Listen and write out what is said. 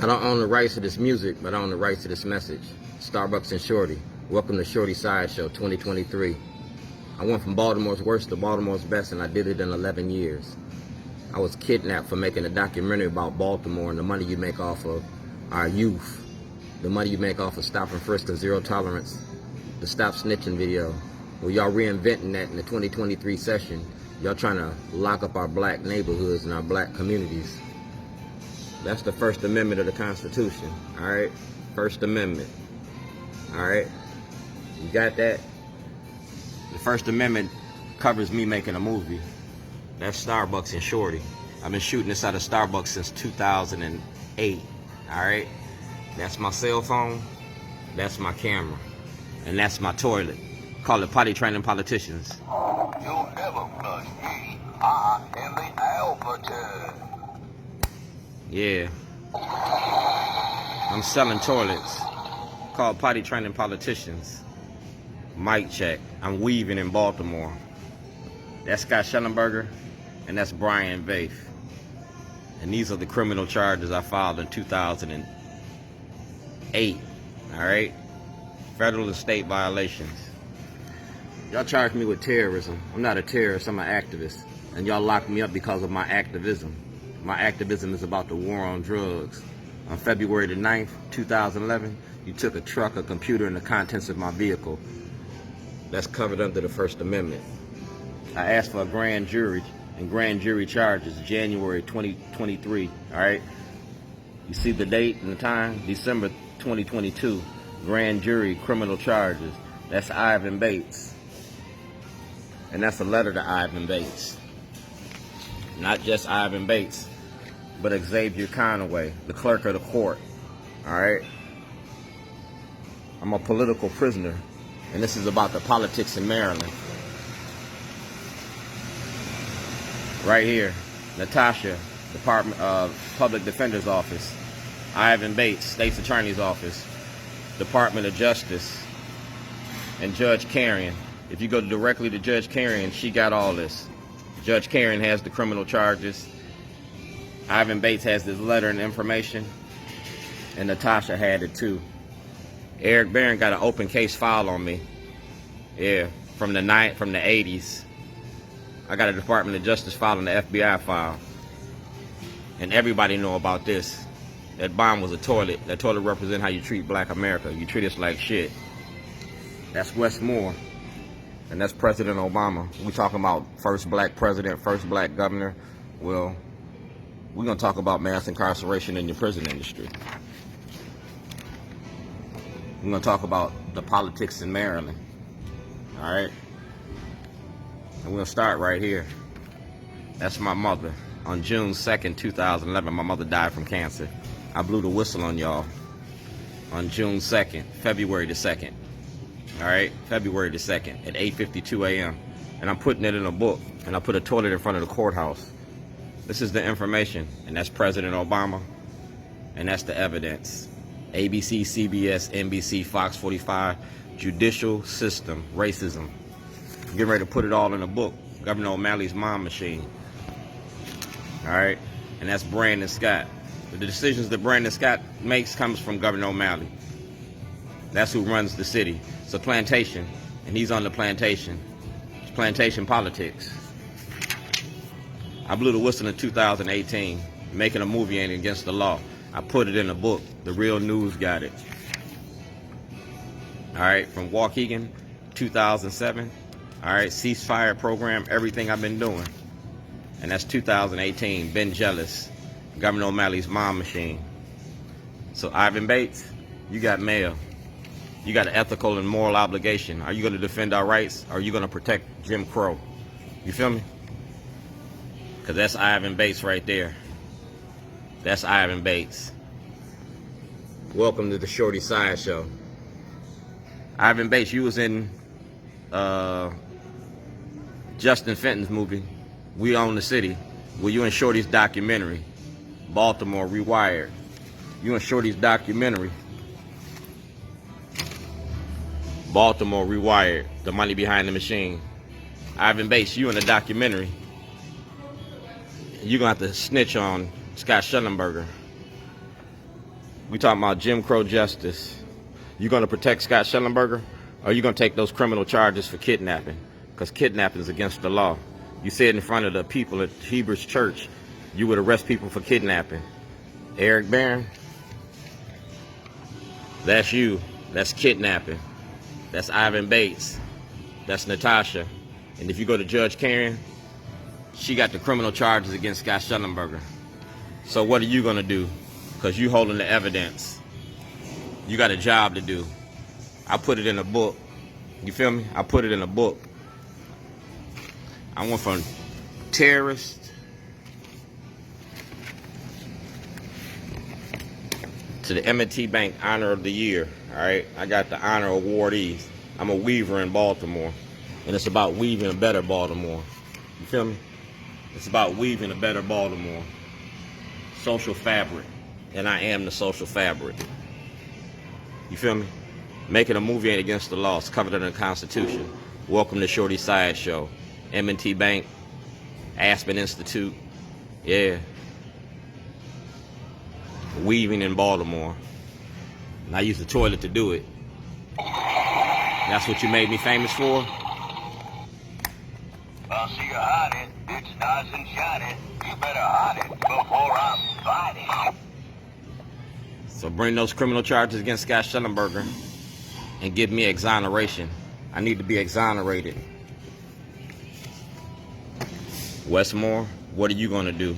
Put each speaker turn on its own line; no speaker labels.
I don't own the rights to this music, but I own the rights to this message. Starbucks and Shorty. Welcome to Shorty Sideshow 2023. I went from Baltimore's worst to Baltimore's best, and I did it in 11 years. I was kidnapped for making a documentary about Baltimore and the money you make off of our youth. The money you make off of stop and frisk and zero tolerance. The stop snitching video. Well, y'all reinventing that in the 2023 session. Y'all trying to lock up our black neighborhoods and our black communities. That's the First Amendment of the Constitution, all right? First Amendment, all right? You got that? The First Amendment covers me making a movie. That's Starbucks and Shorty. I've been shooting this out of Starbucks since 2008, all right? That's my cell phone, that's my camera, and that's my toilet. Call it potty training politicians.
You'll never flush me. I am the alpha turd.
Yeah. I'm selling toilets. Called potty training politicians. Mic check. I'm weaving in Baltimore. That's Scott Shellenberger, and that's Brian Vaith. And these are the criminal charges I filed in 2008. Alright? Federal and state violations. Y'all charged me with terrorism. I'm not a terrorist, I'm an activist. And y'all locked me up because of my activism. My activism is about the war on drugs. On February the 9th, 2011, you took a truck, a computer, and the contents of my vehicle. That's covered under the First Amendment. I asked for a grand jury and grand jury charges, January 2023, all right? You see the date and the time? December 2022, grand jury criminal charges. That's Ivan Bates. And that's a letter to Ivan Bates. Not just Ivan Bates, but Xavier Conaway, the clerk of the court, all right? I'm a political prisoner, and this is about the politics in Maryland. Right here, Natasha, Department of Public Defender's Office. Ivan Bates, States Attorney's Office, Department of Justice, and Judge Carrion. If you go directly to Judge Carrion, she got all this. Judge Carrion has the criminal charges. Ivan Bates has this letter and information, and Natasha had it too. Eric Barron got an open case file on me. Yeah, from the 80s. I got a Department of Justice file and the FBI file. And everybody know about this. That bomb was a toilet. That toilet represents how you treat black America. You treat us like shit. That's Westmore. And that's President Obama. We talking about first black president, first black governor. Well, we're going to talk about mass incarceration in the prison industry. We're going to talk about the politics in Maryland. All right? And we'll start right here. That's my mother. On June 2nd, 2011, my mother died from cancer. I blew the whistle on y'all on June 2nd, February the 2nd. All right, February the 2nd at 8:52 a.m. And I'm putting it in a book, and I put a toilet in front of the courthouse. This is the information, and that's President Obama, and that's the evidence. ABC, CBS, NBC, Fox 45, judicial system, racism. I'm getting ready to put it all in a book, Governor O'Malley's Mom Machine. All right, and that's Brandon Scott. The decisions that Brandon Scott makes comes from Governor O'Malley. That's who runs the city. It's a plantation, and he's on the plantation. It's plantation politics. I blew the whistle in 2018. Making a movie ain't against the law. I put it in a book. The Real News got it. All right, from Waukegan, 2007. All right, ceasefire program, everything I've been doing. And that's 2018, been jealous. Governor O'Malley's Mom Machine. So Ivan Bates, you got mail. You got an ethical and moral obligation. Are you going to defend our rights, or are you going to protect Jim Crow? You feel me? Because that's Ivan Bates right there. That's Ivan Bates. Welcome to the Shorty Sideshow. Ivan Bates, you was in Justin Fenton's movie, We Own the City. Well, you in Shorty's documentary, Baltimore Rewired. You in Shorty's documentary, Baltimore Rewired, The Money Behind the Machine. Ivan Bates, you in the documentary. You're going to have to snitch on Scott Shellenberger. We talking about Jim Crow justice. You gonna protect Scott Shellenberger, or you gonna take those criminal charges for kidnapping? Because kidnapping is against the law. You said in front of the people at Hebrews Church, you would arrest people for kidnapping. Eric Barron, that's you. That's kidnapping. That's Ivan Bates. That's Natasha. And if you go to Judge Karen, she got the criminal charges against Scott Shellenberger. So what are you gonna do? Because you holding the evidence. You got a job to do. I put it in a book. You feel me? I put it in a book. I went from terrorist to the M&T Bank Honor of the Year. All right, I got the honor awardees. I'm a weaver in Baltimore, and it's about weaving a better Baltimore. You feel me? It's about weaving a better Baltimore. Social fabric, and I am the social fabric. You feel me? Making a movie ain't against the law. It's covered in the Constitution. Welcome to Shorty Side Show. M&T Bank, Aspen Institute, yeah. Weaving in Baltimore. And I use the toilet to do it. That's what you made me famous for?
I see you hide it. It's nice and shiny. You better hide it before I fight it.
So bring those criminal charges against Scott Shellenberger and give me exoneration. I need to be exonerated. Westmore, what are you gonna do?